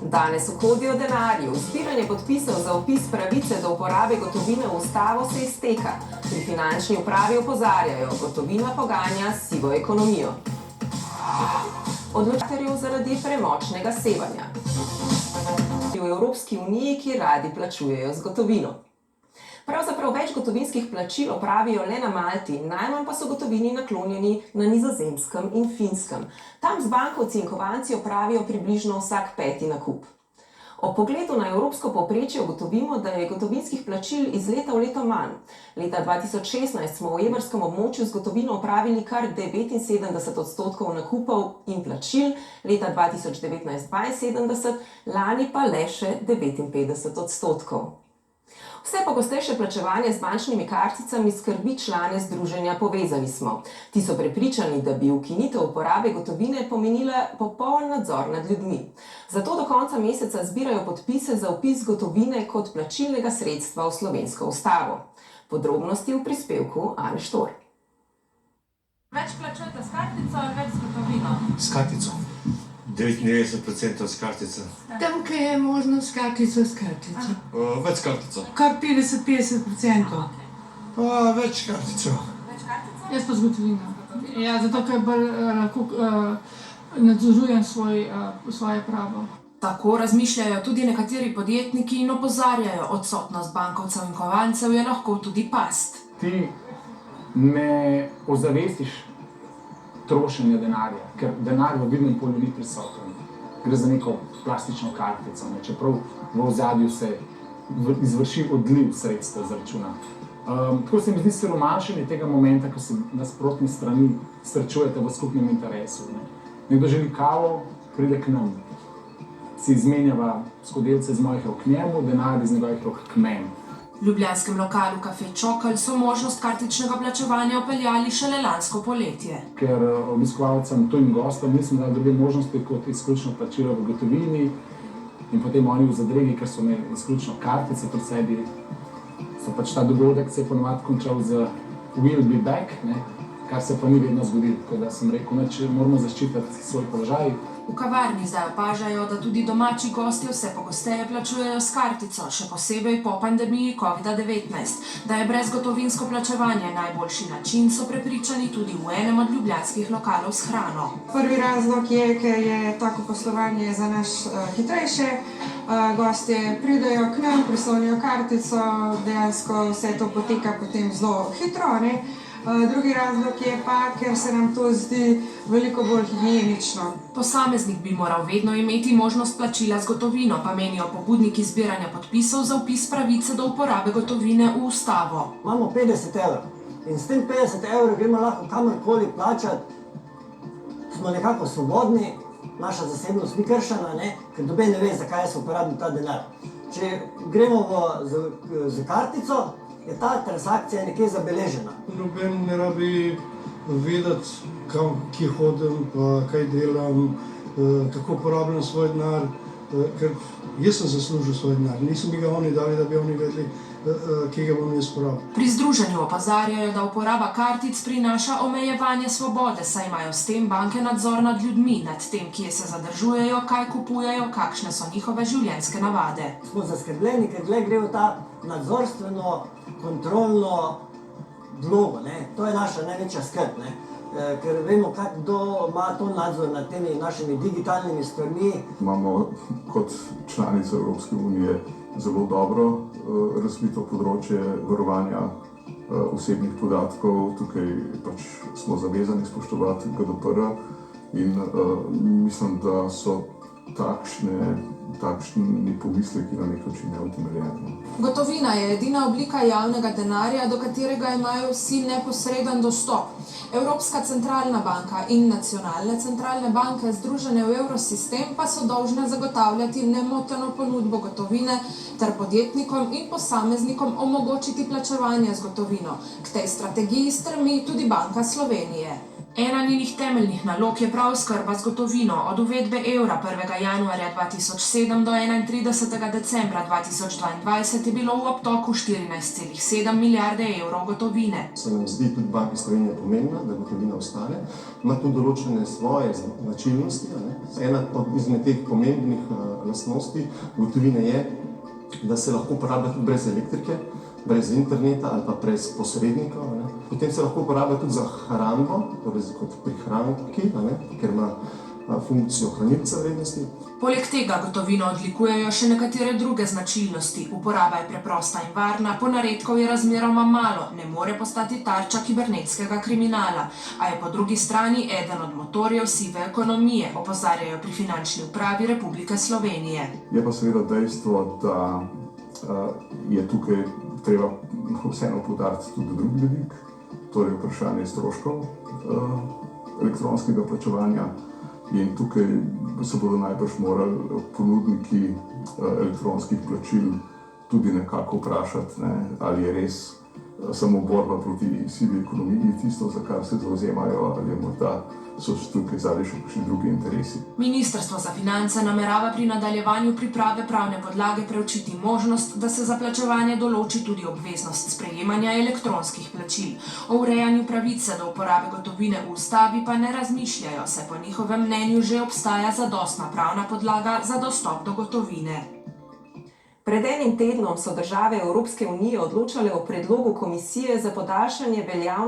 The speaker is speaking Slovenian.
Danes v Kodi o denarju. Zbiranje podpisov za vpis pravice do uporabe gotovine v ustavo se izteka. Pri finančni upravi opozarjajo, gotovina poganja sivo ekonomijo. Odločitev zaradi premočnega sevanja. V Evropski uniji, ki radi plačujejo z gotovino. Pravzaprav več gotovinskih plačil opravijo le na Malti, najmanj pa so gotovini naklonjeni na Nizozemskem in Finskem. Tam z bankovci in kovanci opravijo približno vsak 5. nakup. Ob pogledu na evropsko povprečje ugotovimo, da je gotovinskih plačil iz leta v leto manj. Leta 2016 smo v evrskem območju z gotovino opravili kar 79% nakupov in plačil, leta 2019 72, lani pa le še 59%. Vse pogostejše plačevanje z bančnimi karticami skrbi člane združenja Povezani smo. Ti so prepričani, da bi ukinitev uporabe gotovine pomenila popoln nadzor nad ljudmi. Zato do konca meseca zbirajo podpise za vpis gotovine kot plačilnega sredstva v slovensko ustavo. Podrobnosti v prispevku Ane Štor. Več plačujete s kartico ali več z gotovino? S kartico. 99% s kartico. Tam, kjer je možnost s kartico, s kartico. Več kartico. Kar 50-50%. Več kartico. Več kartico? Jaz pa z gotovino. Ja, zato, ker bolj nadzorujem svoje pravo. Tako razmišljajo tudi nekateri podjetniki in opozarjajo, odsotnost bankovcev in kovancev je lahko tudi past. Ti ne ozavestiš trošenje denarja, ker denar v vidnem polju ni prisoten. Gre za neko plastično kartico, čeprav v ozadju se izvrši odliv sredstev z računa. Tako se mi zdi siromašenje tega momenta, ko se nasprotni strani srečujete v skupnem interesu. Nekdo želi kavo, pride k nam. Si izmenjava skodelice z mojih rok k njemu, denar iz njegovih rok k meni. V ljubljanskem lokalu Kafe Čokl so možnost kartičnega plačevanja vpeljali šele lansko poletje. Ker obiskovalcem, tujim gostom nisem dal druge možnosti kot izključno plačilo v gotovini in potem oni v zadregi, ker so imeli izključno kartice pri sebi, so pač ta dogodek se je ponovadi končal z "We'll be back", kar se pa ni vedno zgodilo, tako da sem rekel, da moramo zaščititi svoj položaj. V kavarni zdaj opažajo, da tudi domači gostje vse pogosteje plačujejo s kartico, še posebej po pandemiji COVID-19. Da je brezgotovinsko plačevanje najboljši način, so prepričani tudi v enem od ljubljanskih lokalov s hrano. Prvi razlog je, ker je tako poslovanje za nas hitrejše. Gostje pridejo k nam, prislonijo kartico, dejansko vse to poteka potem zelo hitro. Drugi razlog je pa, ker se nam to zdi veliko bolj higienično. Posameznik bi moral vedno imeti možnost plačila z gotovino, pa menijo pobudniki zbiranja podpisov za vpis pravice do uporabe gotovine v ustavo. Imamo 50 evrov in s tem 50 evrov gremo lahko kamorkoli plačati. Smo nekako svobodni, naša zasebnost ni kršena, ker noben ne ve, zakaj se uporabi ta denar. Če gremo z kartico, je ta transakcija nekje zabeležena. Noben ne rabi vedeti, kje hodim, pa kaj delam, kako porabljam svoj denar, ker jaz sem zaslužil svoj denar. Niso mi ga oni dali, da bi oni vedeli, kje ga bom jaz porabil. Pri združenju opozarjajo, da uporaba kartic prinaša omejevanje svobode, saj imajo s tem banke nadzor nad ljudmi, nad tem, kje se zadržujejo, kaj kupujejo, kakšne so njihove življenjske navade. Smo zaskrbljeni, ker gre v ta nadzorstveno, kontrolno vlogo. To je naša največja skrb, ker vemo, kdo ima to nadzor nad temi našimi digitalnimi stvarmi. Imamo kot članica Evropske unije zelo dobro razvito področje varovanja osebnih podatkov. Tukaj pač smo zavezani spoštovati GDPR in mislim, da so takšni pomisleki na nek način neutemeljeni. Gotovina je edina oblika javnega denarja, do katerega imajo vsi neposreden dostop. Evropska centralna banka in nacionalne centralne banke, združene v evrosistem, pa so dolžne zagotavljati nemoteno ponudbo gotovine ter podjetnikom in posameznikom omogočiti plačevanje z gotovino. K tej strategiji stremi tudi Banka Slovenije. Ena njenih temeljnih nalog je prav oskrba z gotovino. Od uvedbe evra 1. januarja 2007 do 31. decembra 2022 je bilo v obtoku 14,7 milijarde evrov gotovine. Se nam zdi tudi Banki Slovenije pomembna, da gotovina ostane. Ima tudi določene svoje značilnosti. Ena izmed teh pomembnih lastnosti gotovine je, da se lahko uporablja tudi brez elektrike, brez interneta ali pa brez posrednikov. Ne. Potem se lahko uporablja tudi za hrambo, torej kot prihranki, ker ima funkcijo hranilca vrednosti. Poleg tega gotovino odlikujejo še nekatere druge značilnosti. Uporaba je preprosta in varna, ponaredkov je razmeroma malo, ne more postati tarča kibernetskega kriminala, a je po drugi strani eden od motorjev sive ekonomije, opozarjajo pri Finančni upravi Republike Slovenije. Je pa seveda dejstvo, da je tukaj treba vseeno poudariti tudi drugi vidik, torej vprašanje stroškov elektronskega plačevanja. In tukaj se bodo najbrž morali ponudniki elektronskih plačil tudi nekako vprašati, ali je res samo borba proti sivi ekonomiji tisto, za kar se zauzemajo, ali morda so tukaj zadaj še kakšni drugi interesi. Ministrstvo za finance namerava pri nadaljevanju priprave pravne podlage preučiti možnost, da se za plačevanje določi tudi obveznost sprejemanja elektronskih plačil. O urejanju pravice do uporabe gotovine v ustavi pa ne razmišljajo, saj po njihovem mnenju že obstaja zadostna pravna podlaga za dostop do gotovine. Pred enim tednom so države Evropske unije odločale o predlogu komisije za podaljšanje veljavnosti